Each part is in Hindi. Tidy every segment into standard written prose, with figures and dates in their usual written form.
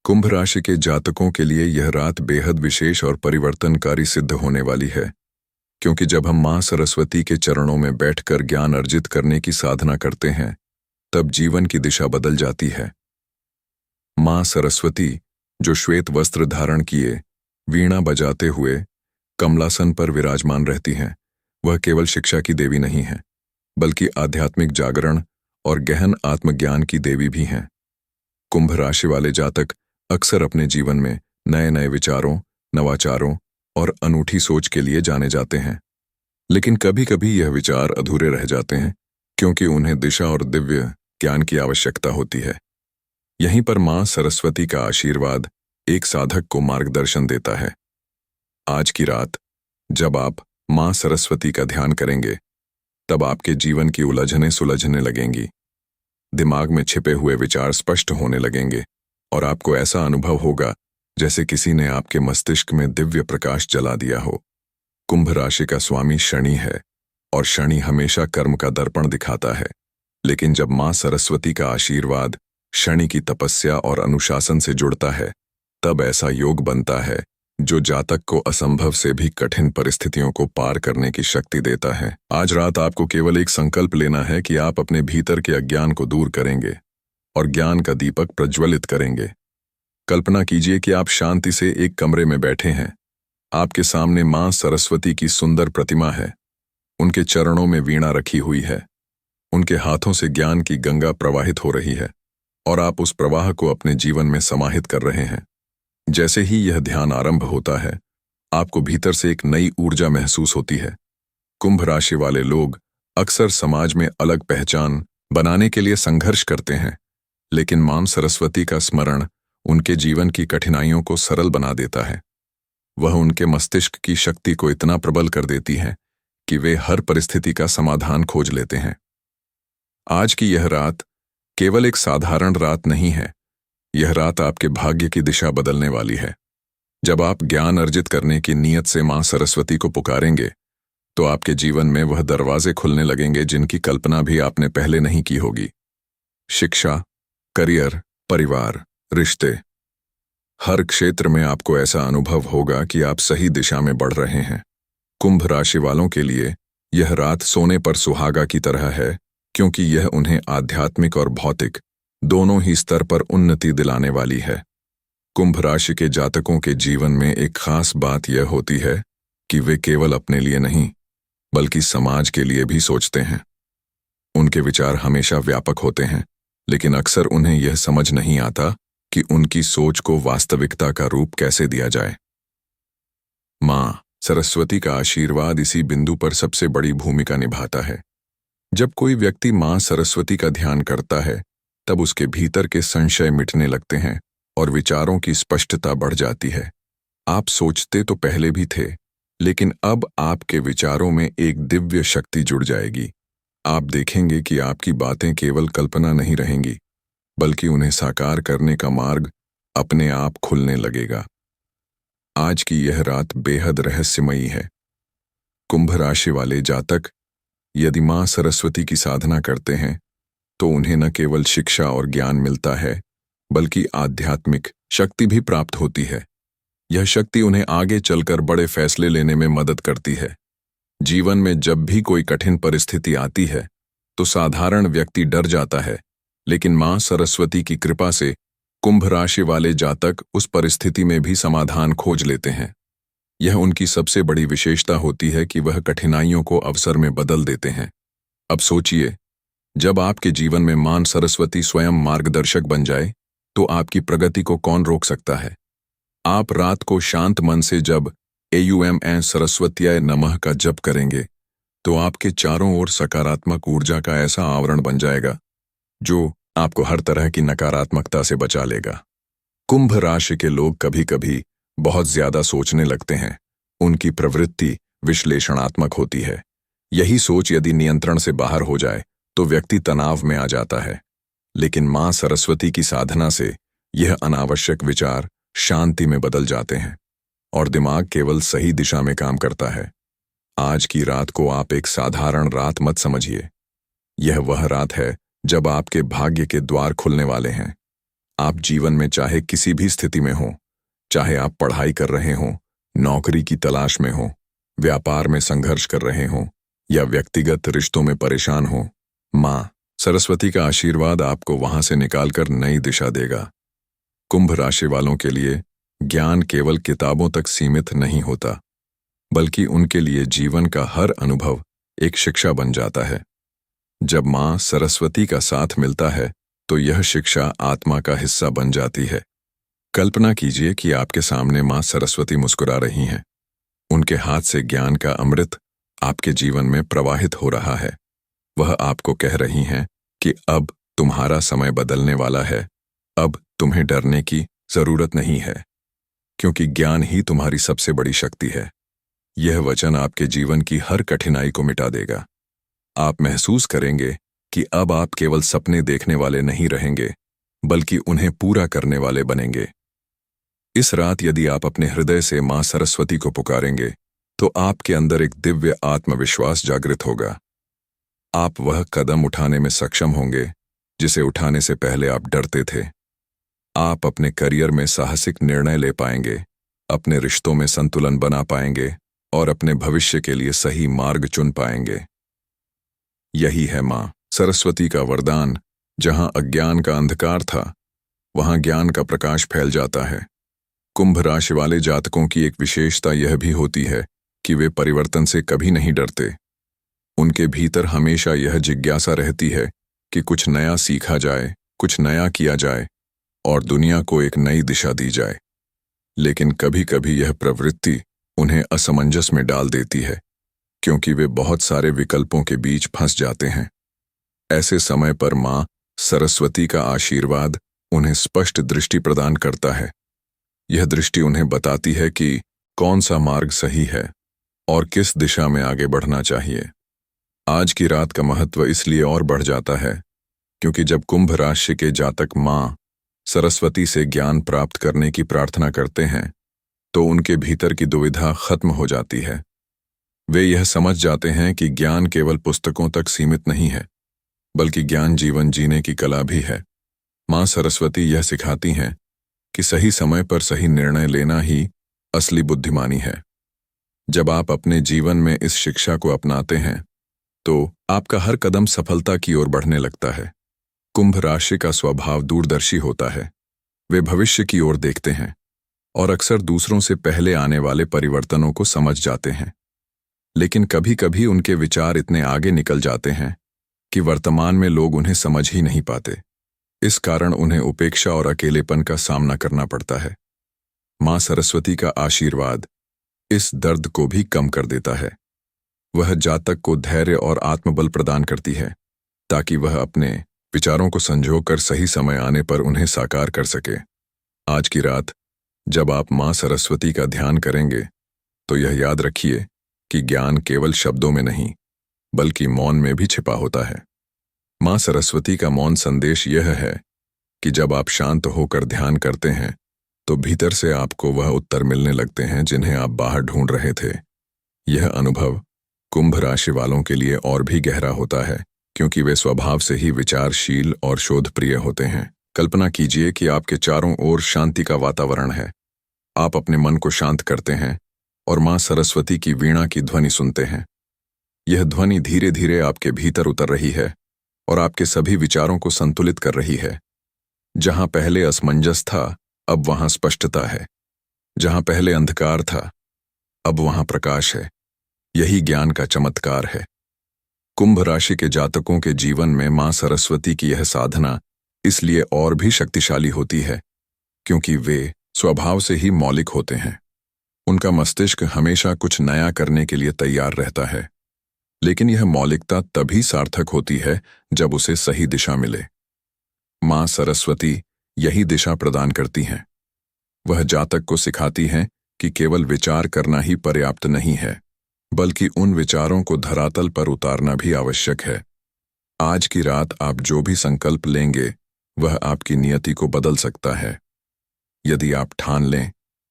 कुंभ राशि के जातकों के लिए यह रात बेहद विशेष और परिवर्तनकारी सिद्ध होने वाली है, क्योंकि जब हम मां सरस्वती के चरणों में बैठकर ज्ञान अर्जित करने की साधना करते हैं, तब जीवन की दिशा बदल जाती है। मां सरस्वती, जो श्वेत वस्त्र धारण किए वीणा बजाते हुए कमलासन पर विराजमान रहती हैं, वह केवल शिक्षा की देवी नहीं है, बल्कि आध्यात्मिक जागरण और गहन आत्मज्ञान की देवी भी हैं। कुंभ राशि वाले जातक अक्सर अपने जीवन में नए नए विचारों, नवाचारों और अनूठी सोच के लिए जाने जाते हैं, लेकिन कभी कभी यह विचार अधूरे रह जाते हैं, क्योंकि उन्हें दिशा और दिव्य ज्ञान की आवश्यकता होती है। यहीं पर मां सरस्वती का आशीर्वाद एक साधक को मार्गदर्शन देता है। आज की रात जब आप मां सरस्वती का ध्यान करेंगे, तब आपके जीवन की उलझनें सुलझने लगेंगी, दिमाग में छिपे हुए विचार स्पष्ट होने लगेंगे और आपको ऐसा अनुभव होगा जैसे किसी ने आपके मस्तिष्क में दिव्य प्रकाश जला दिया हो। कुंभ राशि का स्वामी शनि है और शनि हमेशा कर्म का दर्पण दिखाता है, लेकिन जब मां सरस्वती का आशीर्वाद शनि की तपस्या और अनुशासन से जुड़ता है, तब ऐसा योग बनता है जो जातक को असंभव से भी कठिन परिस्थितियों को पार करने की शक्ति देता है। आज रात आपको केवल एक संकल्प लेना है कि आप अपने भीतर के अज्ञान को दूर करेंगे और ज्ञान का दीपक प्रज्वलित करेंगे। कल्पना कीजिए कि आप शांति से एक कमरे में बैठे हैं। आपके सामने मां सरस्वती की सुंदर प्रतिमा है। उनके चरणों में वीणा रखी हुई है। उनके हाथों से ज्ञान की गंगा प्रवाहित हो रही है और आप उस प्रवाह को अपने जीवन में समाहित कर रहे हैं। जैसे ही यह ध्यान आरंभ होता है, आपको भीतर से एक नई ऊर्जा महसूस होती है। कुंभ राशि वाले लोग अक्सर समाज में अलग पहचान बनाने के लिए संघर्ष करते हैं, लेकिन मां सरस्वती का स्मरण उनके जीवन की कठिनाइयों को सरल बना देता है। वह उनके मस्तिष्क की शक्ति को इतना प्रबल कर देती है कि वे हर परिस्थिति का समाधान खोज लेते हैं। आज की यह रात केवल एक साधारण रात नहीं है, यह रात आपके भाग्य की दिशा बदलने वाली है। जब आप ज्ञान अर्जित करने की नीयत से मां सरस्वती को पुकारेंगे, तो आपके जीवन में वह दरवाजे खुलने लगेंगे जिनकी कल्पना भी आपने पहले नहीं की होगी। शिक्षा, करियर, परिवार, रिश्ते, हर क्षेत्र में आपको ऐसा अनुभव होगा कि आप सही दिशा में बढ़ रहे हैं। कुंभ राशि वालों के लिए यह रात सोने पर सुहागा की तरह है, क्योंकि यह उन्हें आध्यात्मिक और भौतिक दोनों ही स्तर पर उन्नति दिलाने वाली है। कुंभ राशि के जातकों के जीवन में एक खास बात यह होती है कि वे केवल अपने लिए नहीं, बल्कि समाज के लिए भी सोचते हैं। उनके विचार हमेशा व्यापक होते हैं, लेकिन अक्सर उन्हें यह समझ नहीं आता कि उनकी सोच को वास्तविकता का रूप कैसे दिया जाए। मां सरस्वती का आशीर्वाद इसी बिंदु पर सबसे बड़ी भूमिका निभाता है। जब कोई व्यक्ति मां सरस्वती का ध्यान करता है, तब उसके भीतर के संशय मिटने लगते हैं और विचारों की स्पष्टता बढ़ जाती है। आप सोचते तो पहले भी थे, लेकिन अब आपके विचारों में एक दिव्य शक्ति जुड़ जाएगी। आप देखेंगे कि आपकी बातें केवल कल्पना नहीं रहेंगी, बल्कि उन्हें साकार करने का मार्ग अपने आप खुलने लगेगा। आज की यह रात बेहद रहस्यमयी है। कुंभ राशि वाले जातक यदि मां सरस्वती की साधना करते हैं, तो उन्हें न केवल शिक्षा और ज्ञान मिलता है, बल्कि आध्यात्मिक शक्ति भी प्राप्त होती है। यह शक्ति उन्हें आगे चलकर बड़े फैसले लेने में मदद करती है। जीवन में जब भी कोई कठिन परिस्थिति आती है, तो साधारण व्यक्ति डर जाता है, लेकिन मां सरस्वती की कृपा से कुंभ राशि वाले जातक उस परिस्थिति में भी समाधान खोज लेते हैं। यह उनकी सबसे बड़ी विशेषता होती है कि वह कठिनाइयों को अवसर में बदल देते हैं। अब सोचिए, जब आपके जीवन में मां सरस्वती स्वयं मार्गदर्शक बन जाए, तो आपकी प्रगति को कौन रोक सकता है। आप रात को शांत मन से जब एयूएम सरस्वत्याय नमः का जप करेंगे, तो आपके चारों ओर सकारात्मक ऊर्जा का ऐसा आवरण बन जाएगा जो आपको हर तरह की नकारात्मकता से बचा लेगा। कुंभ राशि के लोग कभी कभी बहुत ज्यादा सोचने लगते हैं। उनकी प्रवृत्ति विश्लेषणात्मक होती है। यही सोच यदि नियंत्रण से बाहर हो जाए, तो व्यक्ति तनाव में आ जाता है। लेकिन मां सरस्वती की साधना से यह अनावश्यक विचार शांति में बदल जाते हैं और दिमाग केवल सही दिशा में काम करता है। आज की रात को आप एक साधारण रात मत समझिए। यह वह रात है जब आपके भाग्य के द्वार खुलने वाले हैं। आप जीवन में चाहे किसी भी स्थिति में हो, चाहे आप पढ़ाई कर रहे हों, नौकरी की तलाश में हो, व्यापार में संघर्ष कर रहे हों या व्यक्तिगत रिश्तों में परेशान हो, माँ सरस्वती का आशीर्वाद आपको वहां से निकालकर नई दिशा देगा। कुंभ राशि वालों के लिए ज्ञान केवल किताबों तक सीमित नहीं होता, बल्कि उनके लिए जीवन का हर अनुभव एक शिक्षा बन जाता है। जब माँ सरस्वती का साथ मिलता है तो यह शिक्षा आत्मा का हिस्सा बन जाती है। कल्पना कीजिए कि आपके सामने माँ सरस्वती मुस्कुरा रही हैं। उनके हाथ से ज्ञान का अमृत आपके जीवन में प्रवाहित हो रहा है। वह आपको कह रही हैं कि अब तुम्हारा समय बदलने वाला है, अब तुम्हें डरने की जरूरत नहीं है, क्योंकि ज्ञान ही तुम्हारी सबसे बड़ी शक्ति है। यह वचन आपके जीवन की हर कठिनाई को मिटा देगा। आप महसूस करेंगे कि अब आप केवल सपने देखने वाले नहीं रहेंगे, बल्कि उन्हें पूरा करने वाले बनेंगे। इस रात यदि आप अपने हृदय से माँ सरस्वती को पुकारेंगे, तो आपके अंदर एक दिव्य आत्मविश्वास जागृत होगा। आप वह कदम उठाने में सक्षम होंगे जिसे उठाने से पहले आप डरते थे। आप अपने करियर में साहसिक निर्णय ले पाएंगे, अपने रिश्तों में संतुलन बना पाएंगे और अपने भविष्य के लिए सही मार्ग चुन पाएंगे। यही है माँ सरस्वती का वरदान। जहां अज्ञान का अंधकार था, वहां ज्ञान का प्रकाश फैल जाता है। कुंभ राशि वाले जातकों की एक विशेषता यह भी होती है कि वे परिवर्तन से कभी नहीं डरते। उनके भीतर हमेशा यह जिज्ञासा रहती है कि कुछ नया सीखा जाए, कुछ नया किया जाए और दुनिया को एक नई दिशा दी जाए। लेकिन कभी कभी यह प्रवृत्ति उन्हें असमंजस में डाल देती है, क्योंकि वे बहुत सारे विकल्पों के बीच फंस जाते हैं। ऐसे समय पर माँ सरस्वती का आशीर्वाद उन्हें स्पष्ट दृष्टि प्रदान करता है। यह दृष्टि उन्हें बताती है कि कौन सा मार्ग सही है और किस दिशा में आगे बढ़ना चाहिए। आज की रात का महत्व इसलिए और बढ़ जाता है क्योंकि जब कुंभ राशि के जातक माँ सरस्वती से ज्ञान प्राप्त करने की प्रार्थना करते हैं, तो उनके भीतर की दुविधा खत्म हो जाती है। वे यह समझ जाते हैं कि ज्ञान केवल पुस्तकों तक सीमित नहीं है, बल्कि ज्ञान जीवन जीने की कला भी है। माँ सरस्वती यह सिखाती हैं कि सही समय पर सही निर्णय लेना ही असली बुद्धिमानी है। जब आप अपने जीवन में इस शिक्षा को अपनाते हैं, तो आपका हर कदम सफलता की ओर बढ़ने लगता है। कुंभ राशि का स्वभाव दूरदर्शी होता है। वे भविष्य की ओर देखते हैं और अक्सर दूसरों से पहले आने वाले परिवर्तनों को समझ जाते हैं। लेकिन कभी कभी उनके विचार इतने आगे निकल जाते हैं कि वर्तमान में लोग उन्हें समझ ही नहीं पाते। इस कारण उन्हें उपेक्षा और अकेलेपन का सामना करना पड़ता है। माँ सरस्वती का आशीर्वाद इस दर्द को भी कम कर देता है। वह जातक को धैर्य और आत्मबल प्रदान करती है, ताकि वह अपने विचारों को संजोकर सही समय आने पर उन्हें साकार कर सके। आज की रात जब आप माँ सरस्वती का ध्यान करेंगे, तो यह याद रखिए कि ज्ञान केवल शब्दों में नहीं, बल्कि मौन में भी छिपा होता है। माँ सरस्वती का मौन संदेश यह है कि जब आप शांत होकर ध्यान करते हैं, तो भीतर से आपको वह उत्तर मिलने लगते हैं जिन्हें आप बाहर ढूंढ रहे थे। यह अनुभव कुंभ राशि वालों के लिए और भी गहरा होता है, क्योंकि वे स्वभाव से ही विचारशील और शोधप्रिय होते हैं। कल्पना कीजिए कि आपके चारों ओर शांति का वातावरण है। आप अपने मन को शांत करते हैं और माँ सरस्वती की वीणा की ध्वनि सुनते हैं। यह ध्वनि धीरे धीरे आपके भीतर उतर रही है और आपके सभी विचारों को संतुलित कर रही है। जहां पहले असमंजस था, अब वहां स्पष्टता है। जहां पहले अंधकार था, अब वहां प्रकाश है। यही ज्ञान का चमत्कार है। कुंभ राशि के जातकों के जीवन में माँ सरस्वती की यह साधना इसलिए और भी शक्तिशाली होती है, क्योंकि वे स्वभाव से ही मौलिक होते हैं। उनका मस्तिष्क हमेशा कुछ नया करने के लिए तैयार रहता है, लेकिन यह मौलिकता तभी सार्थक होती है जब उसे सही दिशा मिले। माँ सरस्वती यही दिशा प्रदान करती हैं। वह जातक को सिखाती हैं कि केवल विचार करना ही पर्याप्त नहीं है, बल्कि उन विचारों को धरातल पर उतारना भी आवश्यक है। आज की रात आप जो भी संकल्प लेंगे, वह आपकी नियति को बदल सकता है। यदि आप ठान लें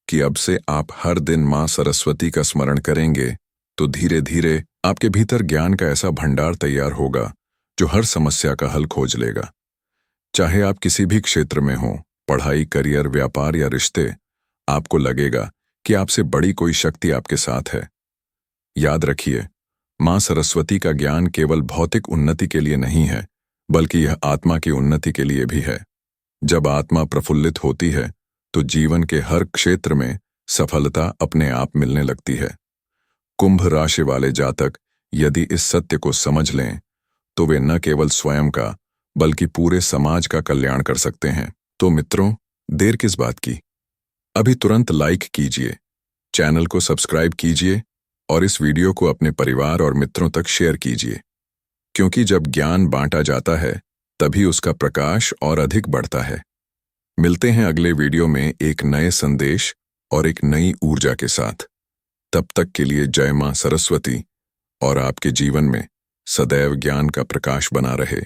कि अब से आप हर दिन माँ सरस्वती का स्मरण करेंगे, तो धीरे धीरे आपके भीतर ज्ञान का ऐसा भंडार तैयार होगा जो हर समस्या का हल खोज लेगा। चाहे आप किसी भी क्षेत्र में हों, पढ़ाई, करियर, व्यापार या रिश्ते, आपको लगेगा कि आपसे बड़ी कोई शक्ति आपके साथ है। याद रखिए, मां सरस्वती का ज्ञान केवल भौतिक उन्नति के लिए नहीं है, बल्कि यह आत्मा की उन्नति के लिए भी है। जब आत्मा प्रफुल्लित होती है, तो जीवन के हर क्षेत्र में सफलता अपने आप मिलने लगती है। कुंभ राशि वाले जातक यदि इस सत्य को समझ लें, तो वे न केवल स्वयं का, बल्कि पूरे समाज का कल्याण कर सकते हैं। तो मित्रों, देर किस बात की? अभी तुरंत लाइक कीजिए, चैनल को सब्सक्राइब कीजिए और इस वीडियो को अपने परिवार और मित्रों तक शेयर कीजिए, क्योंकि जब ज्ञान बांटा जाता है, तभी उसका प्रकाश और अधिक बढ़ता है। मिलते हैं अगले वीडियो में एक नए संदेश और एक नई ऊर्जा के साथ। तब तक के लिए जय मां सरस्वती और आपके जीवन में सदैव ज्ञान का प्रकाश बना रहे।